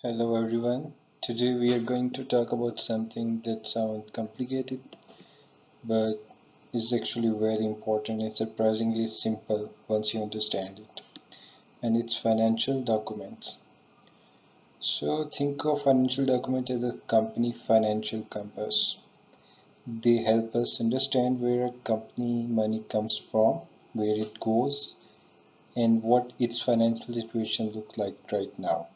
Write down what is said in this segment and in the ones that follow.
Hello everyone. Today we are going to talk about something that sounds complicated but is actually very important and surprisingly simple once you understand it. And it's financial documents. So think of financial document as a company financial compass. They help us understand where a company money comes from, where it goes, and what its financial situation looks like right now.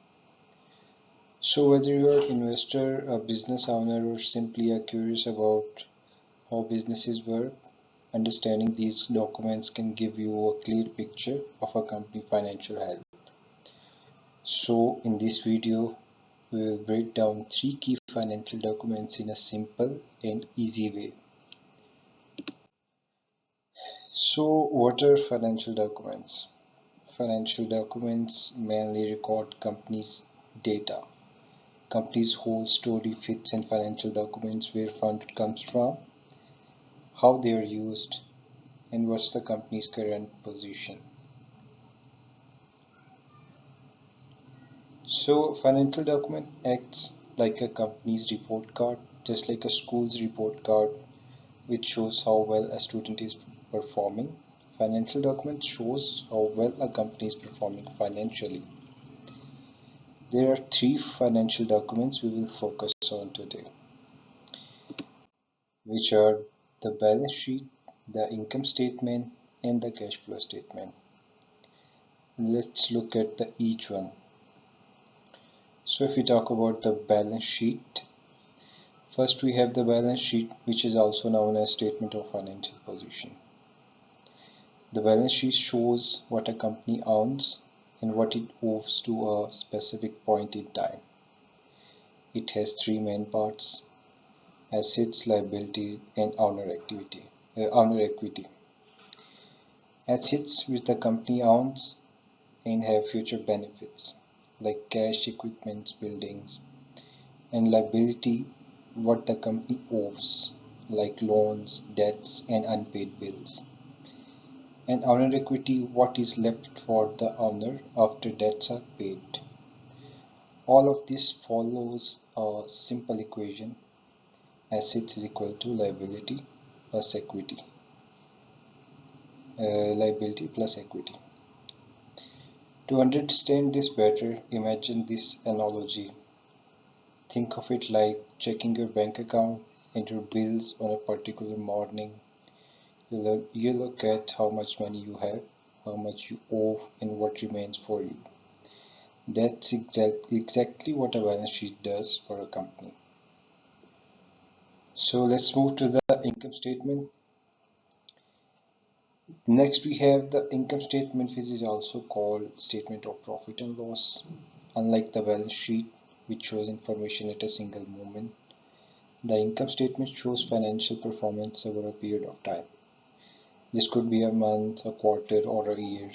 So whether you're an investor, a business owner, or simply are curious about how businesses work, understanding these documents can give you a clear picture of a company financial health. So in this video, we will break down three key financial documents in a simple and easy way. So what are financial documents? Financial documents mainly record companies' data. Company's whole story fits in financial documents where fund comes from, how they are used, and what's the company's current position. So financial document acts like a company's report card, just like a school's report card, which shows how well a student is performing. Financial document shows how well a company is performing financially. There are three financial documents we will focus on today, which are the balance sheet, the income statement, and the cash flow statement. Let's look at each one. So if we talk about the balance sheet, first we have the balance sheet, which is also known as statement of financial position. The balance sheet shows what a company owns and what it owes to a specific point in time. It has three main parts: assets, liability, and owner equity. Assets, which the company owns and have future benefits like cash, equipment, buildings, and liability, what the company owes like loans, debts, and unpaid bills. And owner equity, what is left for the owner after debts are paid. All of this follows a simple equation: assets is equal to liability plus equity. Liability plus equity. To understand this better, imagine this analogy. Think of it like checking your bank account and your bills on a particular morning. You look at how much money you have, how much you owe, and what remains for you. That's exactly what a balance sheet does for a company. So let's move to the income statement. Next we have the income statement, which is also called statement of profit and loss. Unlike the balance sheet, which shows information at a single moment, the income statement shows financial performance over a period of time. This could be a month, a quarter, or a year.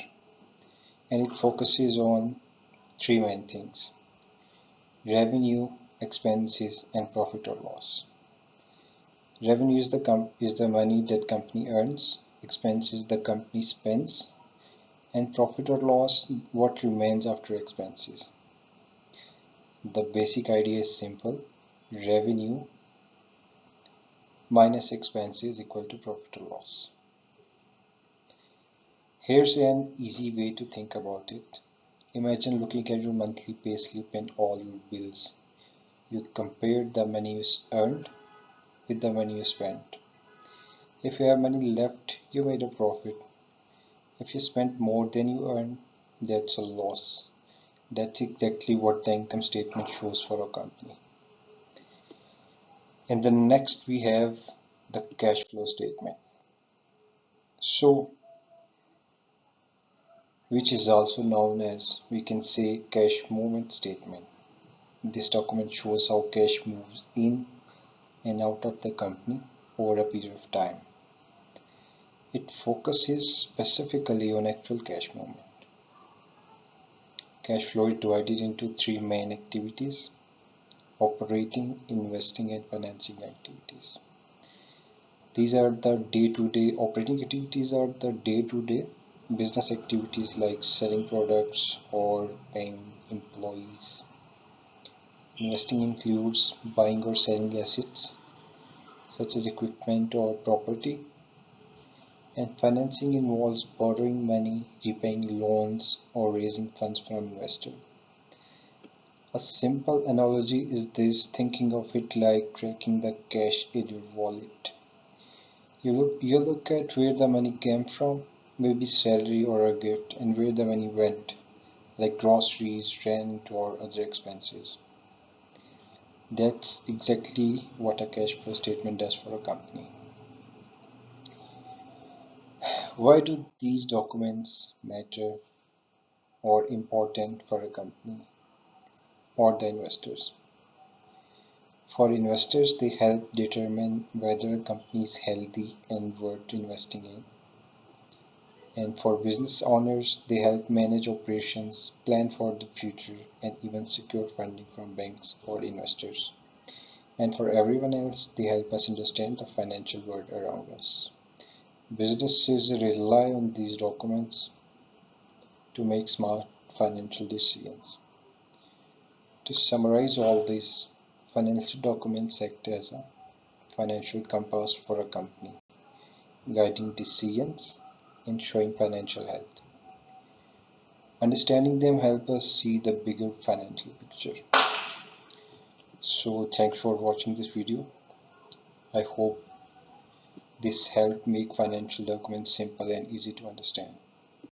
And it focuses on three main things: revenue, expenses, and profit or loss. Revenue is the money that company earns, expenses the company spends, and profit or loss what remains after expenses. The basic idea is simple: revenue minus expenses equal to profit or loss. Here's an easy way to think about it. Imagine looking at your monthly payslip and all your bills. You compare the money you earned with the money you spent. If you have money left, you made a profit. If you spent more than you earned, that's a loss. That's exactly what the income statement shows for a company. And then next we have the cash flow statement. So, which is also known as, we can say, cash movement statement. This document shows how cash moves in and out of the company over a period of time. It focuses specifically on actual cash movement. Cash flow is divided into three main activities: operating, investing, and financing activities. These are the day-to-day operating activities, are the day-to-day business activities like selling products or paying employees. Investing includes buying or selling assets, such as equipment or property, and financing involves borrowing money, repaying loans, or raising funds from investors. A simple analogy is this: thinking of it like tracking the cash in your wallet. You look at where the money came from, maybe salary or a gift, and where the money went, like groceries, rent, or other expenses. That's exactly what a cash flow statement does for a company. Why do these documents matter or important for a company or the investors? For investors, they help determine whether a company is healthy and worth investing in. And for business owners, they help manage operations, plan for the future, and even secure funding from banks or investors. And for everyone else, they help us understand the financial world around us. Businesses rely on these documents to make smart financial decisions. To summarize all this, financial documents act as a financial compass for a company, guiding decisions and showing financial health. Understanding them help us see the bigger financial picture. So thanks for watching this video. I hope this helped make financial documents simple and easy to understand.